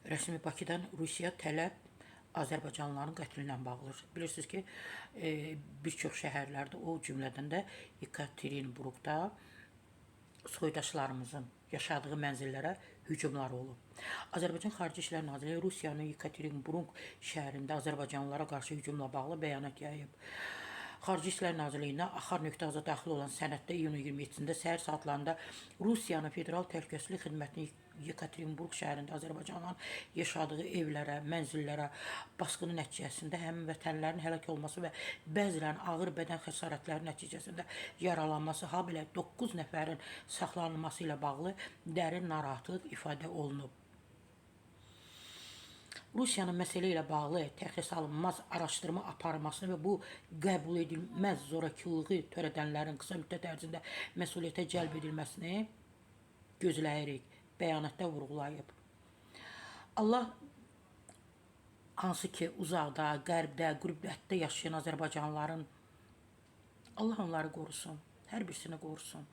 Rəsmi Bakıdan Rusiya tələb Azərbaycanlıların qətlinə bağlıdır. Bilirsiniz ki, bir çox şəhərlərdə, o cümlədən də Yekaterinburqda soydaşlarımızın yaşadığı mənzillərə hücumlar olub. Azərbaycan Xarici İşlər Nazirliyi Rusiyanın Yekaterinburq şəhərində Azərbaycanlılara qarşı hücumla bağlı bəyanat yayıb. Xarici İşlər Nazirliyinə Axar.az daxil olan sənəddə iyunun 27-də səhər saatlarında Rusiyanın Federal Təhlükəsizlik Xidmətinin Yekaterinburq şəhərində Azərbaycanlıların yaşadığı evlərə, mənzillərə basqını nəticəsində həmvətənlərin həlak olması və bəzilərinin ağır bədən xəsarətləri nəticəsində yaralanması, habelə 9 nəfərin saxlanılması ilə bağlı dərin narahatlıq ifadə olunub. Rusiyanın məsələ ilə bağlı təxirəsalınmaz araşdırma aparmasını və bu qəbul edilməz zorakılığı törədənlərin qısa müddət ərzində məsuliyyətə cəlb edilməsini gözləyirik, bəyanatda vurğulayıb. Allah hansı ki uzaqda, qərbdə, qürbətdə yaşayan Azərbaycanlıların Allah onları qorusun, hər birisini qorusun.